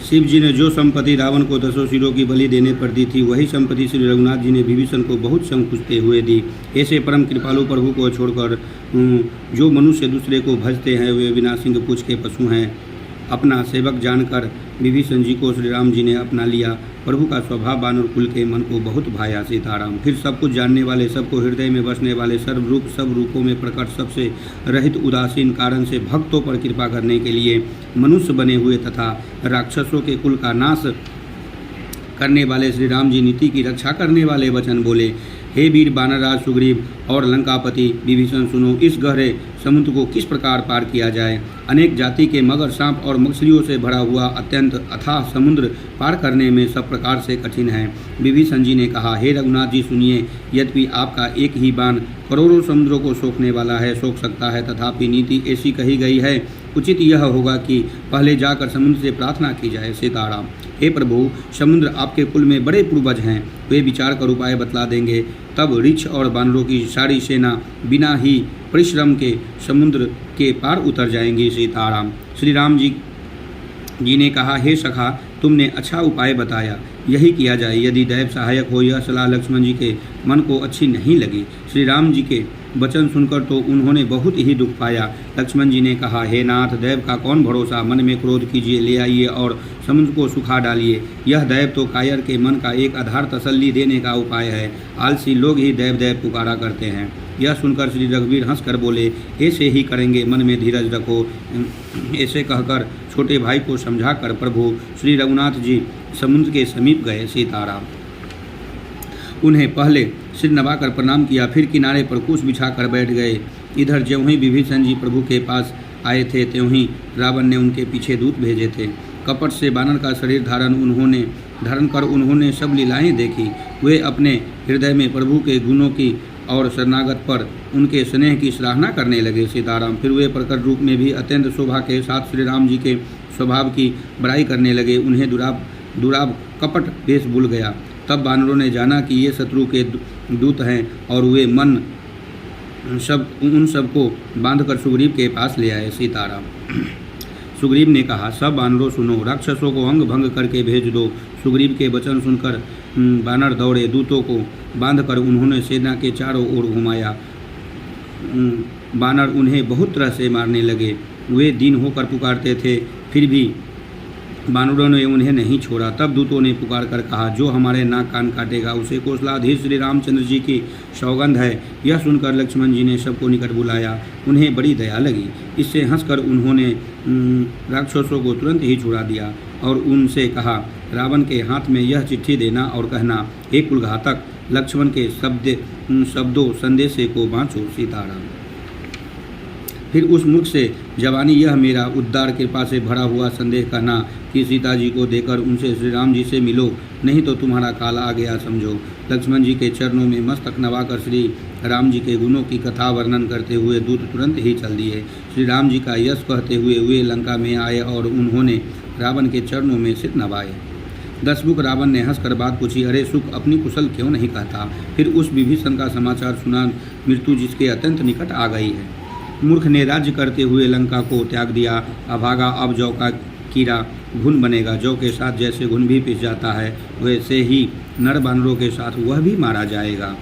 शिव जी ने जो संपत्ति रावण को 10 सिरों की बलि देने पर दी थी, वही संपत्ति श्री रघुनाथ जी ने विभीषण को बहुत संकुचते हुए दी। ऐसे परम कृपालु प्रभु को छोड़कर जो मनुष्य दूसरे को भजते हैं वे बिना सिंह पूछ के पशु हैं। अपना सेवक जानकर विभीषण जी को श्री राम जी ने अपना लिया। प्रभु का स्वभाव वानर कुल के मन को बहुत भाया। सीताराम। फिर सब कुछ जानने वाले, सबको हृदय में बसने वाले, सर्वरूप सब रूपों में प्रकट, सबसे रहित, उदासीन कारण से भक्तों पर कृपा करने के लिए मनुष्य बने हुए तथा राक्षसों के कुल का नाश करने वाले श्री राम जी नीति की रक्षा करने वाले वचन बोले। हे वीर वानरराज सुग्रीव और लंकापति विभीषण, सुनो, इस गहरे समुद्र को किस प्रकार पार किया जाए। अनेक जाति के मगर, सांप और मछलियों से भरा हुआ अत्यंत अथाह समुद्र पार करने में सब प्रकार से कठिन है। विभीषण जी ने कहा, हे रघुनाथ जी सुनिए, यद्यपि आपका एक ही बाण करोड़ों समुद्रों को सोखने वाला है, सोख सकता है, तथापि नीति ऐसी कही गई है, उचित यह होगा कि पहले जाकर समुद्र से प्रार्थना की जाए। सीताराम। हे प्रभु, समुद्र आपके कुल में बड़े पूर्वज हैं, वे विचार कर उपाय बतला देंगे। तब ऋक्ष और बानरों की सारी सेना बिना ही परिश्रम के समुद्र के पार उतर जाएंगी। सीताराम। श्री राम जी ने कहा, हे सखा, तुमने अच्छा उपाय बताया, यही किया जाए। यदि दैव सहायक हो, यह सलाह लक्ष्मण जी के मन को अच्छी नहीं लगी। श्री राम जी के वचन सुनकर तो उन्होंने बहुत ही दुख पाया। लक्ष्मण जी ने कहा, हे नाथ, दैव का कौन भरोसा, मन में क्रोध कीजिए, ले आइए और समुद्र को सुखा डालिए। यह दैव तो कायर के मन का एक आधार तसल्ली देने का उपाय है। आलसी लोग ही दैव दैव पुकारा करते हैं। यह सुनकर श्री रघुवीर हंसकर बोले, ऐसे ही करेंगे, मन में धीरज रखो। ऐसे कहकर छोटे भाई को समझाकर प्रभु श्री रघुनाथ जी समुद्र के समीप गए। सीताराम। उन्हें पहले सिर नवाकर प्रणाम किया, फिर किनारे पर कुश बिछाकर बैठ गए। इधर ज्यों ही विभीषण जी प्रभु के पास आए थे, त्यों ही रावण ने उनके पीछे दूत भेजे थे। कपट से बानर का शरीर धारण कर उन्होंने सब लीलाएं देखी। वे अपने हृदय में प्रभु के गुणों की और शरणागत पर उनके स्नेह की सराहना करने लगे। सीताराम। फिर वे प्रकट रूप में भी अत्यंत शोभा के साथ श्री राम जी के स्वभाव की बड़ाई करने लगे। उन्हें दुराब कपट वेश भूल गया। तब बानरों ने जाना कि ये शत्रु के दूत हैं और वे उन सबको बांधकर सुग्रीव के पास ले आए। सीताराम। सुग्रीव ने कहा, सब बानरों सुनो, राक्षसों को अंग भंग करके भेज दो। सुग्रीव के वचन सुनकर बानर दौड़े। दूतों को बांधकर उन्होंने सेना के चारों ओर घुमाया। बानर उन्हें बहुत तरह से मारने लगे। वे दीन होकर पुकारते थे, फिर भी बानरों ने उन्हें नहीं छोड़ा। तब दूतों ने पुकार कर कहा, जो हमारे नाक कान काटेगा उसे कौशलाधीश श्री रामचंद्र जी की सौगंध है। यह सुनकर लक्ष्मण जी ने सबको निकट बुलाया। उन्हें बड़ी दया लगी। इससे हंसकर उन्होंने राक्षसों को तुरंत ही छुड़ा दिया और उनसे कहा, रावण के हाथ में यह चिट्ठी देना और कहना, हे कुलघातक, लक्ष्मण के शब्दों संदेशे को बाँचो। सीताराम। फिर उस मूर्ख से जवानी यह मेरा उद्दार कृपा से भरा हुआ संदेह कहना कि सीता जी को देकर उनसे श्री राम जी से मिलो, नहीं तो तुम्हारा काल आ गया समझो। लक्ष्मण जी के चरणों में मस्तक नवाकर श्री राम जी के गुणों की कथा वर्णन करते हुए दूत तुरंत ही चल दिए। श्री राम जी का यश कहते हुए वे लंका में आए और उन्होंने रावण के चरणों में सिर नवाए। दसमुख रावण ने हंसकर बात पूछी, अरे सुख, अपनी कुशल क्यों नहीं कहता। फिर उस विभीषण का समाचार सुना, मृत्यु जिसके अत्यंत निकट आ गई है। मूर्ख ने राज्य करते हुए लंका को त्याग दिया। अभागा अब जौ का कीड़ा घुन बनेगा। जौ के साथ जैसे घुन भी पिस जाता है, वैसे ही नर बानरों के साथ वह भी मारा जाएगा।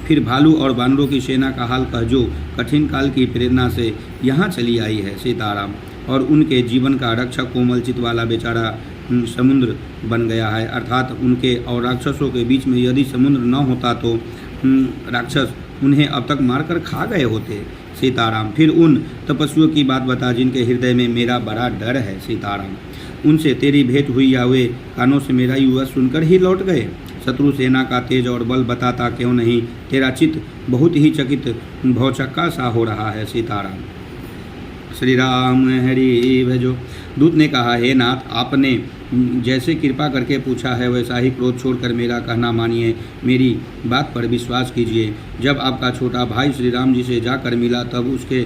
फिर भालू और बानरों की सेना का हाल कह, जो कठिन काल की प्रेरणा से यहाँ चली आई है। सीताराम। और उनके जीवन का रक्षक कोमल चित वाला बेचारा समुद्र बन गया है। अर्थात उनके और राक्षसों के बीच में यदि समुद्र न होता तो राक्षस उन्हें अब तक मारकर खा गए होते। सीताराम। फिर उन तपस्वियों की बात बता जिनके हृदय में मेरा बड़ा डर है। सीताराम। उनसे तेरी भेंट हुई या वे कानों से मेरा युवा सुनकर ही लौट गए। शत्रु सेना का तेज और बल बताता क्यों नहीं, तेरा चित्त बहुत ही चकित भौचक्का सा हो रहा है। सीताराम। श्री राम हरि भजो। दूत ने कहा, हे नाथ, आपने जैसे कृपा करके पूछा है वैसा ही क्रोध छोड़कर मेरा कहना मानिए, मेरी बात पर विश्वास कीजिए। जब आपका छोटा भाई श्री राम जी से जाकर मिला तब उसके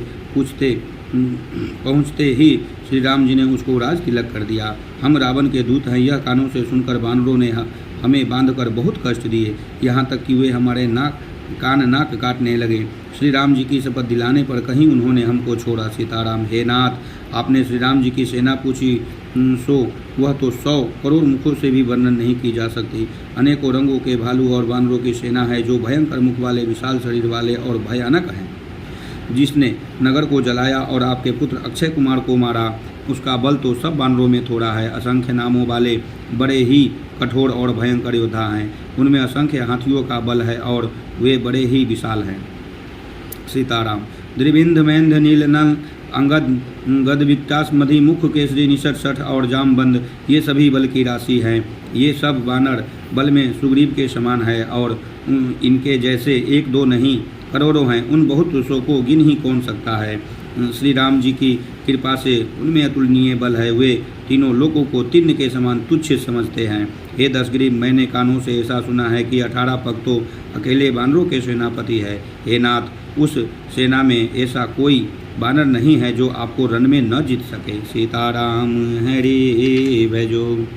पहुँचते ही श्री राम जी ने उसको राज तिलक कर दिया। हम रावण के दूत हैं, यह कानों से सुनकर बानरों ने हमें बांधकर बहुत कष्ट दिए, यहाँ तक कि वे हमारे नाक कान नाक काटने लगे। श्री राम जी की शपथ दिलाने पर कहीं उन्होंने हमको छोड़ा। सीताराम। हे नाथ, आपने श्री राम जी की सेना पूछी सो वह तो 100 करोड़ मुखों से भी वर्णन नहीं की जा सकती। अनेकों रंगों के भालू और वानरों की सेना है जो भयंकर मुख वाले, विशाल शरीर वाले और भयानक हैं। जिसने नगर को जलाया और आपके पुत्र अक्षय कुमार को मारा, उसका बल तो सब वानरों में थोड़ा है। असंख्य नामों वाले बड़े ही कठोर और भयंकर योद्धा हैं। उनमें असंख्य हाथियों का बल है और वे बड़े ही विशाल हैं। सीताराम। द्रिविंद मेंध नील नल अंगद गद विक्टास मधि मुख केसरी निषट सठ और जामबंद, ये सभी बल की राशि हैं। ये सब वानर बल में सुग्रीव के समान है और इनके जैसे एक दो नहीं करोड़ों हैं। उन बहुत पुरुषों को गिन ही कौन सकता है। श्री राम जी की कृपा से उनमें अतुलनीय बल है। वे तीनों लोगों को तिन्न के समान तुच्छ समझते हैं। हे दशग्रीव, मैंने कानों से ऐसा सुना है कि 18 पग तो अकेले वानरों के सेनापति है। हे नाथ, उस सेना में ऐसा कोई वानर नहीं है जो आपको रण में न जीत सके। सीताराम। हरि भजो।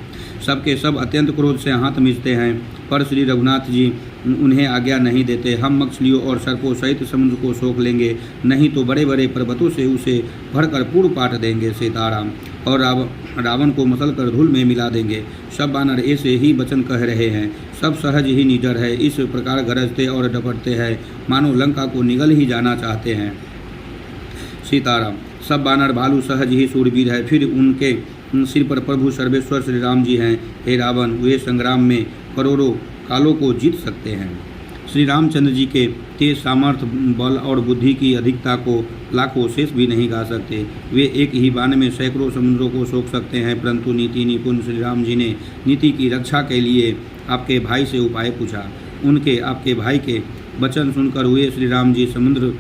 सबके सब अत्यंत क्रोध से हाथ मिचते हैं, पर श्री रघुनाथ जी उन्हें आज्ञा नहीं देते। हम मछलियों और सर्पों सहित समुद्र को सोख लेंगे, नहीं तो बड़े बड़े पर्वतों से उसे भरकर पूर्ण पाट देंगे। सीताराम। और रावण को मसल कर धूल में मिला देंगे। सब वानर ऐसे ही वचन कह रहे हैं। सब सहज ही निडर है, इस प्रकार गरजते और डपटते हैं मानो लंका को निगल ही जाना चाहते हैं। सीताराम। सब वानर भालू सहज ही सूरवीर है, फिर उनके सिर पर प्रभु सर्वेश्वर श्री राम जी हैं। हे रावण, वे संग्राम में करोड़ों कालों को जीत सकते हैं। श्री रामचंद्र जी के तेज सामर्थ्य, बल और बुद्धि की अधिकता को लाखों शेष भी नहीं गा सकते। वे एक ही बाण में सैकड़ों समुद्रों को सोख सकते हैं, परंतु नीति निपुण श्री राम जी ने नीति की रक्षा के लिए आपके भाई से उपाय पूछा। उनके आपके भाई के वचन सुनकर हुए श्री राम जी समुद्र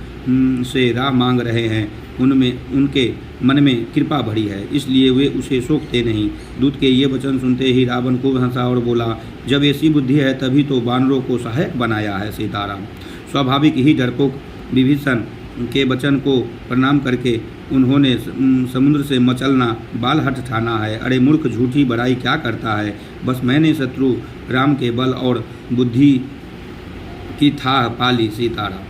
से राह मांग रहे हैं। उनके मन में कृपा भरी है, इसलिए वे उसे सोखते नहीं। दूत के ये वचन सुनते ही रावण को हंसा और बोला, जब ऐसी बुद्धि है तभी तो वानरों को सहायक बनाया है। सीताराम। स्वाभाविक ही डरपोक विभीषण के वचन को प्रणाम करके उन्होंने समुद्र से मचलना बालहट ठाना है। अरे मूर्ख, झूठी बड़ाई क्या करता है। बस मैंने शत्रु राम के बल और बुद्धि की थाह पाली। सीताराम।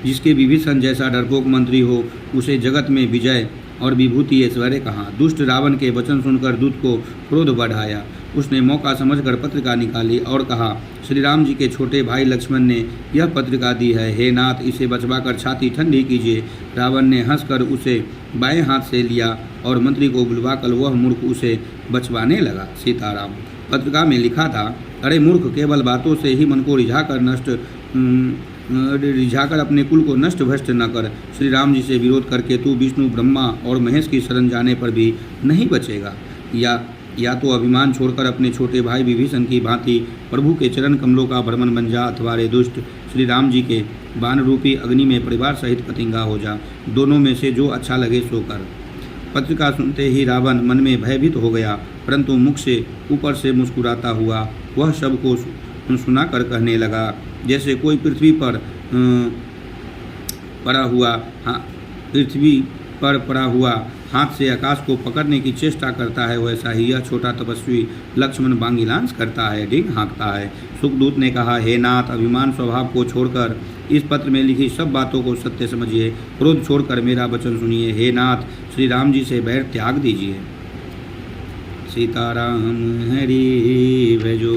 जिसके विभीषण जैसा डरपोक मंत्री हो, उसे जगत में विजय और विभूति ऐश्वर्य कहाँ। दुष्ट रावण के वचन सुनकर दूत को क्रोध बढ़ाया। उसने मौका समझकर पत्रिका निकाली और कहा, श्री राम जी के छोटे भाई लक्ष्मण ने यह पत्रिका दी है। हे नाथ, इसे बचवाकर छाती ठंडी कीजिए। रावण ने हंसकर उसे बाएं हाथ से लिया और मंत्री को बुलवाकर वह मूर्ख उसे बचवाने लगा। सीताराम। पत्रिका में लिखा था, अरे मूर्ख, केवल बातों से ही मन को रिझाकर अपने कुल को नष्ट भ्रष्ट न कर। श्री राम जी से विरोध करके तू विष्णु, ब्रह्मा और महेश की शरण जाने पर भी नहीं बचेगा। या तो अभिमान छोड़कर अपने छोटे भाई विभीषण की भांति प्रभु के चरण कमलों का भ्रमण बन जा, अथवा रे दुष्ट श्री राम जी के बाण रूपी अग्नि में परिवार सहित पतिंगा हो जा। दोनों में से जो अच्छा लगे सो कर। पत्रिका सुनते ही रावण मन में भयभीत हो गया, परंतु मुख से ऊपर से मुस्कुराता हुआ वह सबको सुनाकर कहने लगा, जैसे कोई पृथ्वी पर पड़ा हुआ हाथ से आकाश को पकड़ने की चेष्टा करता है, वैसा ही यह छोटा तपस्वी लक्ष्मण बांगीलांस करता है, डिंग हाँकता है। सुखदूत ने कहा, हे नाथ, अभिमान स्वभाव को छोड़कर इस पत्र में लिखी सब बातों को सत्य समझिए। क्रोध छोड़कर मेरा वचन सुनिए। हे नाथ, श्री राम जी से बैर त्याग दीजिए। सीताराम। हरि भजो।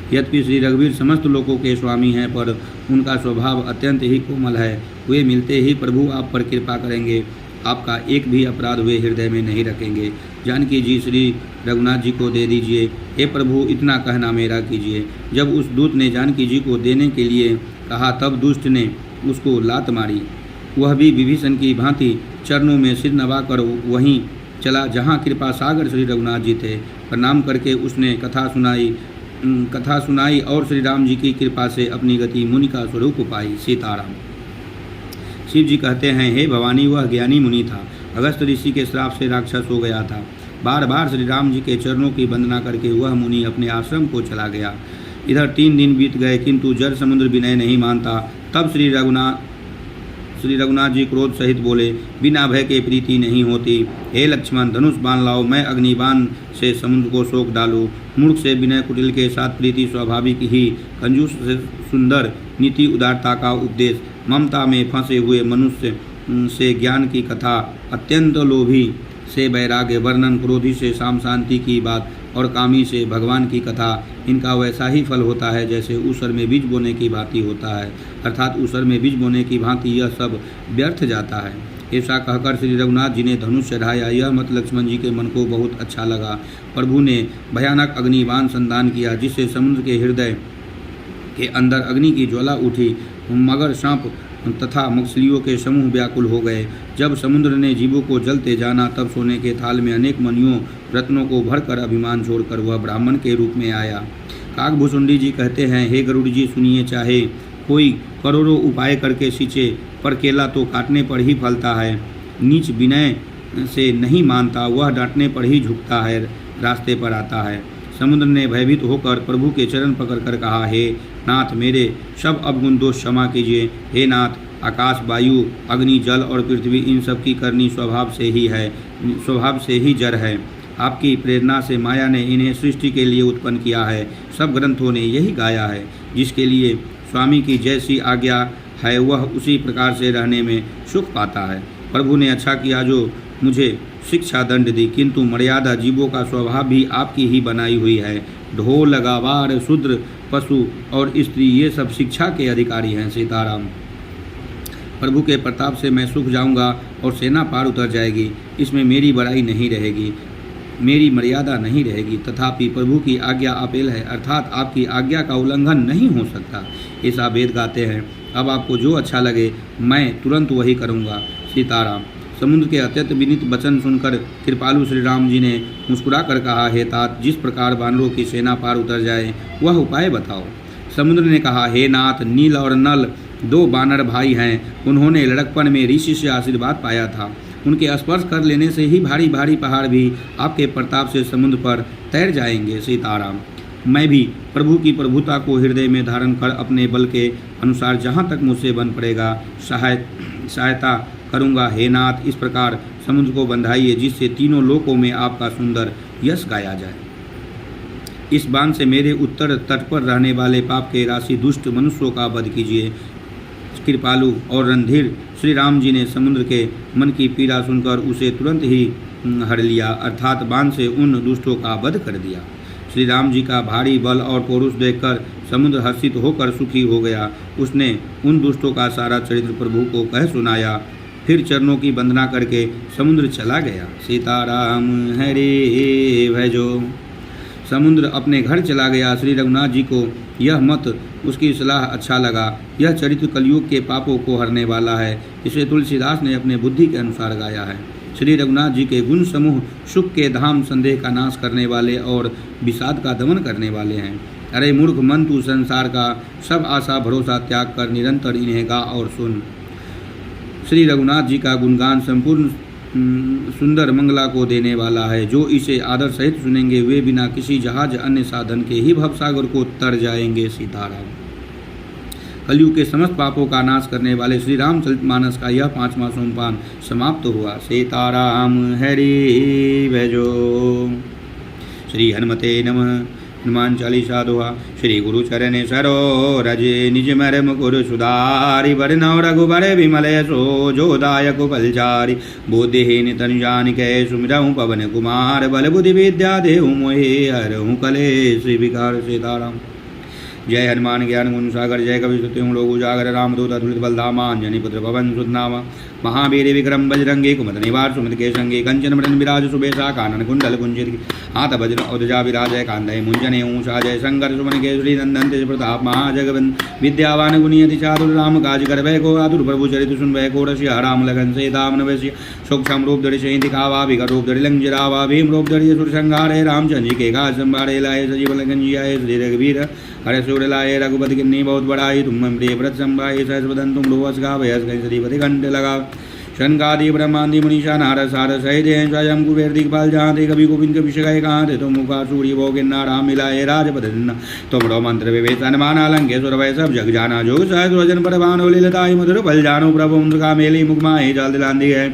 यद्यपि श्री रघुवीर समस्त लोकों के स्वामी हैं, पर उनका स्वभाव अत्यंत ही कोमल है। वे मिलते ही प्रभु आप पर कृपा करेंगे, आपका एक भी अपराध वे हृदय में नहीं रखेंगे। जानकी जी श्री रघुनाथ जी को दे दीजिए। हे प्रभु, इतना कहना मेरा कीजिए। जब उस दूत ने जानकी जी को देने के लिए कहा, तब दुष्ट ने उसको लात मारी। वह भी विभीषण की भांति चरणों में सिर नवाकर वहीं चला जहाँ कृपा सागर श्री रघुनाथ जी थे। प्रणाम करके उसने कथा सुनाई और श्री राम जी की कृपा से अपनी गति मुनि का स्वरूप पाई। सीताराम। शिव जी कहते हैं, हे भवानी, वह ज्ञानी मुनि था। अगस्त ऋषि के श्राप से राक्षस हो गया था। बार बार श्री राम जी के चरणों की वंदना करके वह मुनि अपने आश्रम को चला गया। इधर 3 दिन बीत गए, किंतु जल समुद्र विनय नहीं मानता। तब श्री श्री रघुनाथ जी क्रोध सहित बोले, बिना भय के प्रीति नहीं होती। हे लक्ष्मण, धनुष बाण लाओ, मैं अग्निबाण से समुद्र को सोख डालूं। मूर्ख से विनय कुटिल के साथ प्रीति स्वाभाविक ही, कंजूस से सुंदर नीति उदारता का उपदेश, ममता में फंसे हुए मनुष्य से ज्ञान की कथा, अत्यंत लोभी से वैराग्य वर्णन, क्रोधी से शाम शांति की बात और कामी से भगवान की कथा, इनका वैसा ही फल होता है जैसे ऊसर में बीज बोने की भांति होता है, अर्थात ऊसर में बीज बोने की भांति यह सब व्यर्थ जाता है। ऐसा कहकर श्री रघुनाथ जी ने धनुष चढ़ाया। यह मत लक्ष्मण जी के मन को बहुत अच्छा लगा। प्रभु ने भयानक अग्निबाण संधान किया, जिससे समुद्र के हृदय के अंदर अग्नि की ज्वाला उठी। मगर, सांप तथा मछलियों के समूह व्याकुल हो गए। जब समुद्र ने जीवों को जलते जाना, तब सोने के थाल में अनेक मणियों रत्नों को भरकर अभिमान छोड़कर वह ब्राह्मण के रूप में आया। काकभूषुंडी जी कहते हैं, हे गरुड़ जी सुनिए, चाहे कोई करोड़ों उपाय करके सींचे, पर केला तो काटने पर ही फलता है। नीच विनय से नहीं मानता, वह डांटने पर ही झुकता है, रास्ते पर आता है। समुद्र ने भयभीत होकर प्रभु के चरण पकड़कर कहा, हे नाथ, मेरे सब अवगुण दोष क्षमा कीजिए। हे नाथ, आकाश, वायु, अग्नि, जल और पृथ्वी, इन सब की करनी स्वभाव से ही जड़ है। आपकी प्रेरणा से माया ने इन्हें सृष्टि के लिए उत्पन्न किया है। सब ग्रंथों ने यही गाया है। जिसके लिए स्वामी की जैसी आज्ञा है, वह उसी प्रकार से रहने में सुख पाता है। प्रभु ने अच्छा किया जो मुझे शिक्षा दंड दी, किंतु मर्यादा जीवों का स्वभाव भी आपकी ही बनाई हुई है। ढोल, गवार, शूद्र, पशु और स्त्री, ये सब शिक्षा के अधिकारी हैं। सीताराम। प्रभु के प्रताप से मैं सूख जाऊंगा और सेना पार उतर जाएगी। इसमें मेरी बड़ाई नहीं रहेगी, मेरी मर्यादा नहीं रहेगी। तथापि प्रभु की आज्ञा अपेल है, अर्थात आपकी आज्ञा का उल्लंघन नहीं हो सकता। ऐसा वेद गाते हैं। अब आपको जो अच्छा लगे मैं तुरंत वही करूँगा। सीताराम। समुद्र के अत्यंत विनीत वचन सुनकर कृपालु श्री राम जी ने मुस्कुरा कर कहा, हे तात, जिस प्रकार वानरों की सेना पार उतर जाए वह उपाय बताओ। समुद्र ने कहा, हे नाथ, नील और नल दो वानर भाई हैं। उन्होंने लड़कपन में ऋषि से आशीर्वाद पाया था। उनके स्पर्श कर लेने से ही भारी भारी पहाड़ भी आपके प्रताप से समुद्र पर तैर जाएंगे। सीताराम। मैं भी प्रभु की प्रभुता को हृदय में धारण कर अपने बल के अनुसार जहाँ तक मुझसे बन पड़ेगा सहायता करूँगा। हे नाथ, इस प्रकार समुद्र को बंधाइए जिससे तीनों लोकों में आपका सुंदर यश गाया जाए। इस बाण से मेरे उत्तर तट पर रहने वाले पाप के राशि दुष्ट मनुष्यों का वध कीजिए। कृपालु और रणधीर श्री राम जी ने समुद्र के मन की पीड़ा सुनकर उसे तुरंत ही हर लिया, अर्थात बाण से उन दुष्टों का वध कर दिया। श्री राम जी का भारी बल और पौरुष देखकर समुद्र हर्षित होकर सुखी हो गया। उसने उन दुष्टों का सारा चरित्र प्रभु को कह सुनाया। फिर चरणों की वंदना करके समुद्र चला गया। सीताराम हरे भजो। समुद्र अपने घर चला गया। श्री रघुनाथ जी को यह मत उसकी सलाह अच्छा लगा। यह चरित्र कलयुग के पापों को हरने वाला है। इसे तुलसीदास ने अपने बुद्धि के अनुसार गाया है। श्री रघुनाथ जी के गुण समूह सुख के धाम, संदेह का नाश करने वाले और विषाद का दमन करने वाले हैं। अरे मूर्ख मन, तू संसार का सब आशा भरोसा त्याग कर निरंतर इन्हें गा और सुन। श्री रघुनाथ जी का गुणगान संपूर्ण सुंदर मंगला को देने वाला है। जो इसे आदर सहित सुनेंगे वे बिना किसी जहाज अन्य साधन के ही भवसागर को तर जाएंगे। सीताराम। कलयुग के समस्त पापों का नाश करने वाले श्री रामचरितमानस का यह 5वां सोमपान समाप्त हुआ। सीताराम हरि भजो। श्री हनुमते नमः। हनुमान चालीसा दोहा। श्री गुरु चरण सरोरज निज मरम गुरु सुधारि वरनौ रघुबर विमल यशो जो दायक फलचारि बुद्धिहीन तनु जानिके सुमिरहु पवन कुमार बल बुद्धि विद्या देहु मोहि हरहु कलेश विकार। सीताराम। जय हनुमान ज्ञान गुण सागर जय कवि स्तुति लोक उजागर रामदूत अतुलित बलधामा अंजनी पुत्र पवन सुतनामा महावीर विक्रम बजरंगी कुमद निवार सुमद के संगी कंचन मृन विराज सुबेशा कानन कुंडल कुंजित हाथ वज्र औदजा विराजय कांदय मुंजने ऊषा जय शंकर सुमन केसरी नंदन तेज प्रताप महाजगवंत विद्यावान गुणियति चातुर राम काज कर भय को आतुर प्रभु चरित सुन भय को रसिया राम लगन सीताम नवस्य सूक्ष्म रूप धरि सही दिखावा विकर रूप धरि लंग जरावा भीम रूप धरि सुर संहारे रामचंद्र जी के घाट संभारे लाए सजीव लगन जियाए श्री रघुवीर हरे सूर लाए रघुपति किन्नी बहुत बड़ाई तुम प्रिय व्रत संभाई सहस बदन तुम लोहस गा भयस कहीं सदी पति घंटे लगा शनकादि ब्रह्मादि मुनीषा नारद सारद सहित हैं स्वयं कुबेर दिग्पाल जहाँ थे कभी गोविंद कभी शिकाय कहाँ थे तुम मुखा सूर्य भो गिन्ना राम मिलाए राजपद तुमरो मंत्र विवेश हनुमान अलंके सुर वै सब जग जाना जोग सहज वजन पर भानो लीलताई मधुर बल जानो प्रभु का मेली मुखमा ही जल दिलांदी है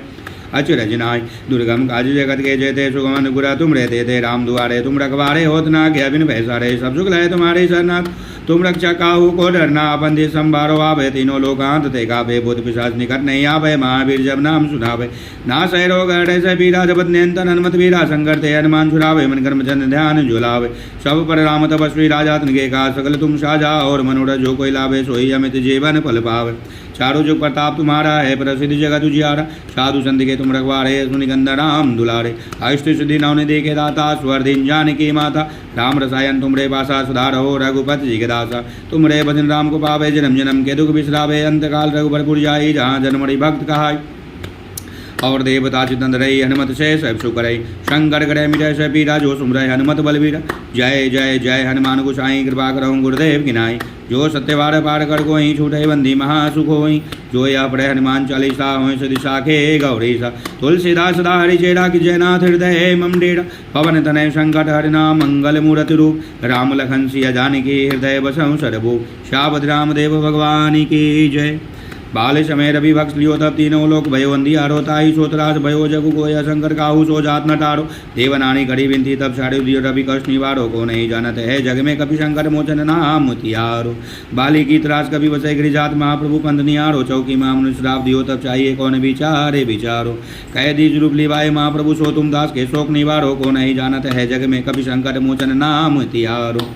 अचरज नाय दुर्गम काज जगत के जयते सुगम अनुग्रह तुम रहते थे राम दुआरे तुम रखवारे होत ना क्या बिन पैसारे सब सुख लय तुम्हारे सरनाथ तुम रक्षा काहू को डरना अपन दे संभारो आवे तीनों लोकांत ते काबे भूत पिशाच निकट नहीं आवे महावीर जब नाम सुनावे ना सह रोग हरे से पीरा जपत नियंत्रण हनुमत वीरा संकर ते हनुमान छुड़ावे मन कर्म चंद ध्यान झुलावे सब पर राम तपस्वी राजा तिनके का सकल तुम साजा और मनोरथ जो कोई लावे सोई अमित जीवन फल पावे चारों जुग प्रताप तुम्हारा है प्रसिद्ध जगत उजियारा साधु संत के तुम रखवारे सुनिकंदन राम दुलारे अष्ट सिद्धि नवने देखे दाता स्वर दिन जानकी माता राम रसायन तुमरे पासा सुधार हो रघुपति जी के दासा तुमरे भजन राम को पावे जन्म जन्म के दुख बिसरावे अंतकाल रघुबर जाई जहाँ जन्मणि भक्त कहाय और देवता चितंद रही हनुमत से सब सुख रही शंकर करे मिटे से पीरा जो सुमरय हनुमत बलबीरा जय जय जय हनुमान गोसाई कृपा करहु गुरुदेव गिनाई जो सत्यवार पार कर को ही छूटे बंदी महासुख होई जो या पढ़े हनुमान चालीसा हो सदी साखे गौरीसा तुलसीदास सदा हरि चेरा की जयनाथ हृदय मम डेरा पवन तनय संकट हरिना मंगल मूर्ति रूप राम लखन सिया जानकी हृदय बसहु सरभू श्यावत राम देव भगवान की जय बाल समय रवि भक्त लियो तब तीनों लोक भयो अंधियारो ताही सोतराज भयो जगु गोया शंकर काहू सो जात न टारो देवनानी कड़ी विनती तब साड़े दियो रवि कष्ट निवारो को नहीं जानत है जग में कपि शंकर मोचन नाम तियारो बाली की त्रास कभी बसे गिरिजात महाप्रभु पंथ निहारो चौकी मां मनुष्य श्राप दियो तब चाहिए कौन विचारे विचारो कह दीज रूप लिवाए महाप्रभु सो तुम दास के शोक निवारो को नहीं जानत है जग में कपि शंकर मोचन नाम तियारो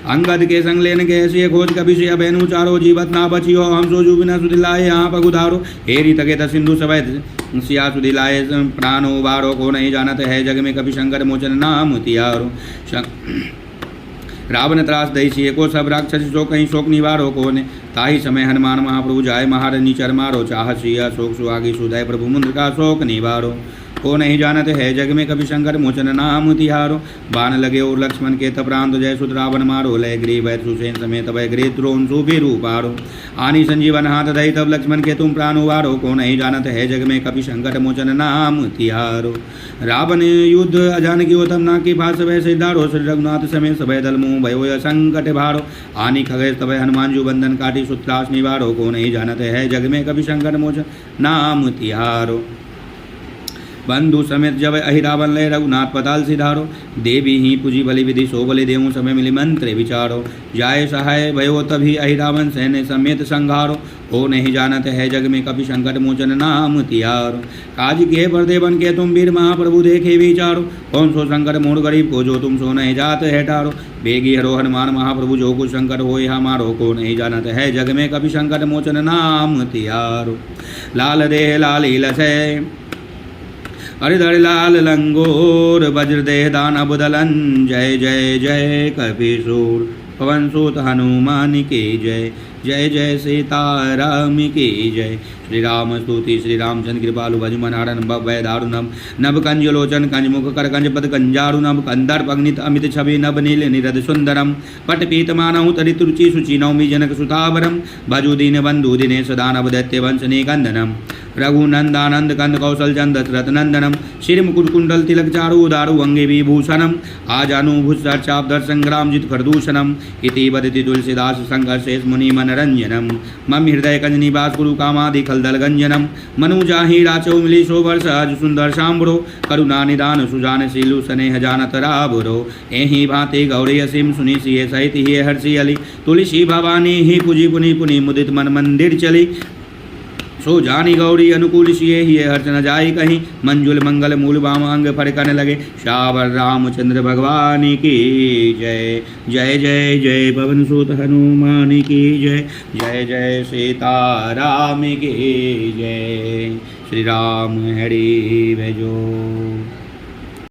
अंगद के संग लेन के ऐसी खोज कभी से अबैनु चारो जीवत ना बचियो हम सोजू बिना सुदिलाए यहाँ पग उधारो हेरी तके त सिंधु सवैत सिया सुदिलाए प्राणो बारो को नहीं जानत है जग में कभी शंकर मोचन नाम तियारो रावण त्रास दई को सब राक्षस शोक कहीं शोक निवारो को ने ताही समय हनुमान महाप्रभु जाय महारणी चर मारो चाह सिया शोक सुहागी सुदय प्रभु मुंद्र का शोक निवारो को नहीं जानते है जग में कभी शंकर मोचन नाम तिहारो बाण लगे और लक्ष्मण के तपरांत जय सुत रावण मारो लय ग्रीव वै सुसेन समेत वै गृह द्रोण सुबी रूपारो आनी संजीवन हाथ दई तब लक्ष्मण के तुम प्राण उबारो को नहीं जानते है जग में कभी शंकर मोचन नाम तिहारो रावण युद्ध अजान की ओतम ना की भाष वै सिद्धारो श्री रघुनाथ समेत सभय दल मुँह भयो संकट भारो आनी खगे तब हनुमान जू बंधन काटी सुत्रास निवारो को नहीं जानते है जग में कभी शंकर मोचन नाम तिहारो बंधु समेत जब अहिरावन लय रघुनाथ पताल सिधारो देवी ही पूजी बलि विधि सो बलि देहूँ समय मिली मंत्र विचारो जाय सहाय भयो तभी अहिरावन सैन्य समेत संघारो हो नहीं जानत है जग में कभी संकट मोचन नाम तियारो काज के पर्दे बन के तुम वीर महाप्रभु देखे विचारो कौन सो संकट मोर गरीब को जो तुम सो नहीं जात है टारो बेगी हरो हनुमान महाप्रभु जो कुछ संकट हो हमारो को नहीं जानत है जग में कभी संकट मोचन नाम तियारो लाल देह लाली लसै हरिधर लाल लंगोर वज्रदेह दानव दलन जय जय जय कपिसूर पवन सूत हनुमान की जय जय जय सीताराम की जय श्री राम स्तुति श्री रामचंद्र कृपालु भजमनारन भय दारुणम नभ कंज लोचन कंज मुख कर कंज पद कंजारुणम कंदर्प अग्नित अमित छवि नभ नील निरद सुंदरम पट पीत मानहु तरित रुचि शुचि नौमि जनक सुतावरम भजु दीन बंधु दिनेश दानव दैत्य वंश निकंदनम रघुनंदानंद कंद कौशल चंद दशरथ नंदनम श्री मुकुट कुंडल तिलक चारु दारु अंगे विभूषणम आजानुभुज चाप दर संग्राम जित खरदूषणम इति वदति तुलसीदास संघर्षेश मुनि मनरंजनम मम हृदय कंज निवास गुरु कामादि खलदल गंजनम मनु जाहि राचो मिली शोभर सहज सुंदर शाम्बरो करुणा निदान सुजान शीलु स्नेह जानत राबरो एहि भांति गौरी असीम सुनि सिय सहित ही हर्षि अली तुलसी भवानी ही पुजी पुनि पुनि मुदित मन मंदिर चली सो जानी गौरी अनुकूल सिए ही हर्ष न जाई कहीं मंजुल मंगल मूल वामांग फरकन लगे श्यावर रामचंद्र भगवान की जय जय जय जय पवन सुत हनुमान की जय जय जय सीताराम की जय श्री राम हरि भजो।